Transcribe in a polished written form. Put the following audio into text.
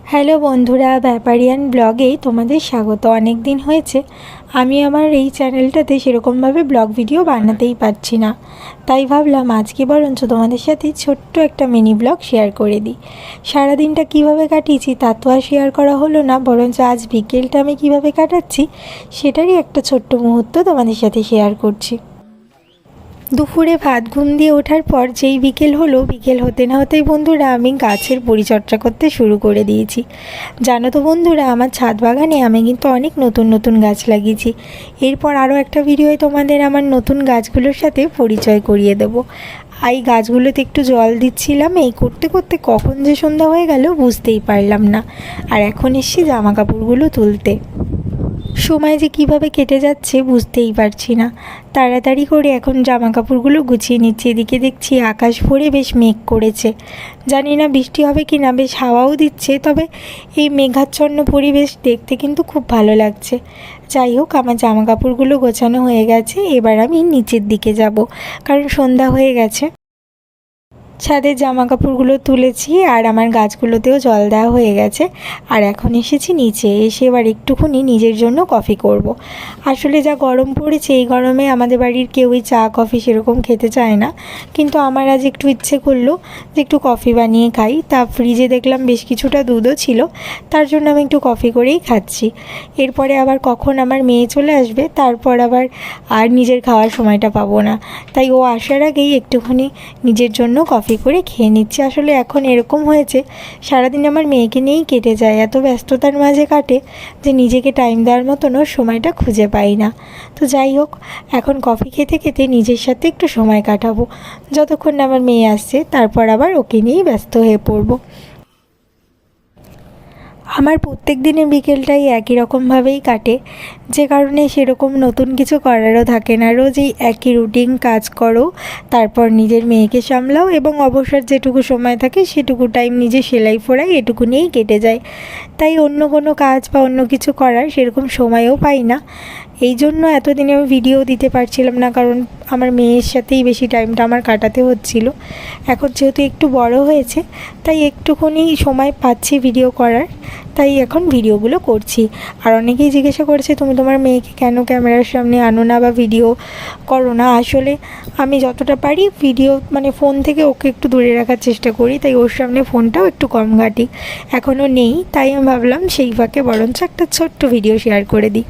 Hello বন্ধুরা, ব্যাপারিয়ান ব্লগে তোমাদের স্বাগত। অনেক দিন হয়েছে আমি আমার এই চ্যানেলটাতে সেরকমভাবে ব্লগ ভিডিও বানাতেই পারছি না, তাই ভাবলাম আজকে বরঞ্চ তোমাদের সাথে ছোট্ট একটা মিনি ব্লগ শেয়ার করে দিই। সারাদিনটা কিভাবে কাটিয়েছি তা তো আর শেয়ার করা হলো না, বরঞ্চ আজ বিকেলটা আমি কিভাবে কাটাচ্ছি সেটারই একটা ছোট্ট মুহূর্ত তোমাদের সাথে শেয়ার করছি। দুপুরে ভাত ঘুম দিয়ে ওঠার পর যেই বিকেল হলো, বিকেল হতে না হতেই বন্ধুরা আমি গাছের পরিচর্যা করতে শুরু করে দিয়েছি। জানো তো বন্ধুরা, আমার ছাদ বাগানে আমি কিন্তু অনেক নতুন নতুন গাছ লাগিয়েছি। এরপর আরও একটা ভিডিওয় তোমাদের আমার নতুন গাছগুলোর সাথে পরিচয় করিয়ে দেবো। এই গাছগুলোতে একটু জল দিচ্ছিলাম, এই করতে করতে কখন যে সন্ধ্যা হয়ে গেল বুঝতেই পারলাম না। আর এখন এসছি জামা কাপড়গুলো তুলতে। সময় যে কিভাবে কেটে যাচ্ছে বুঝতেই পারছি না। তাড়াতাড়ি করে এখন জামা কাপড়গুলো গুছিয়ে নিচ্ছি। এদিকে দেখছি আকাশ ভরে বেশ মেঘ করেছে, জানি না বৃষ্টি হবে কি না। বেশ হাওয়াও দিচ্ছে, তবে এই মেঘাচ্ছন্ন পরিবেশ দেখতে কিন্তু খুব ভালো লাগছে। যাই হোক, আমার জামা কাপড়গুলো গোছানো হয়ে গেছে। এবার আমি নিচের দিকে যাব, কারণ সন্ধ্যা হয়ে গেছে। ছাদের জামা কাপড়গুলো তুলেছি আর আমার গাছগুলোতেও জল দেওয়া হয়ে গেছে। আর এখন এসেছি নিচে, এসে এবার একটুখানি নিজের জন্য কফি করব। আসলে যা গরম পড়েছে, এই গরমে আমাদের বাড়ির কেউই চা কফি সেরকম খেতে চায় না, কিন্তু আমার আজ একটু ইচ্ছে করলো যে একটু কফি বানিয়ে খাই। তা ফ্রিজে দেখলাম বেশ কিছুটা দুধও ছিল, তার জন্য আমি একটু কফি করেই খাচ্ছি। এরপরে আবার কখন আমার মেয়ে চলে আসবে, তারপর আবার আর নিজের খাওয়ার সময়টা পাবো না, তাই ও আসার আগেই একটুখানি নিজের জন্য কফি করে খেয়ে নিচ্ছি। আসলে এখন এরকম হয়েছে, সারাদিন আমার মেয়েকে নিয়েই কেটে যায়, এত ব্যস্ততার মাঝে কাটে যে নিজেকে টাইম দেওয়ার মতনও সময়টা খুঁজে পাই না। তো যাই হোক, এখন কফি খেতে খেতে নিজের সাথে একটু সময় কাটাবো, যতক্ষণ না আমার মেয়ে আসছে, তারপর আবার ওকে নিয়েই ব্যস্ত হয়ে পড়বো। আমার প্রত্যেক দিনের বিকেলটাই একই রকমভাবেই কাটে, যে কারণে সেরকম নতুন কিছু করারও থাকে না। রোজ এই একই রুটিন, কাজ করো, তারপর নিজের মেয়েকে সামলাও, এবং অবসর যেটুকু সময় থাকে সেটুকু টাইম নিজে সেলাই ফোড়াই, এটুকু নিয়েই কেটে যায়। তাই অন্য কোনো কাজ বা অন্য কিছু করার সেরকম সময়ও পাই না। এই জন্য এতদিনে আমি ভিডিও দিতে পারছিলাম না, কারণ আমার মেয়ের সাথেই বেশি টাইমটা আমার কাটাতে হচ্ছিল। এখন যেহেতু একটু বড় হয়েছে, তাই একটুখানি সময় পাচ্ছি ভিডিও করার, তাই এখন ভিডিওগুলো করছি। আর অনেকেই জিজ্ঞাসা করেছে, তুমি তোমার মেয়েকে কেন ক্যামেরার সামনে আনো না বা ভিডিও করো না। আসলে আমি যতটা পারি ভিডিও ফোন থেকে ওকে একটু দূরে রাখার চেষ্টা করি, তাই ওর সামনে ফোনটাও একটু কম ঘাঁটি। এখনও নেই, তাই আমি ভাবলাম সেই ফাঁকে বরঞ্চ একটা ছোট্ট ভিডিও শেয়ার করে দিই।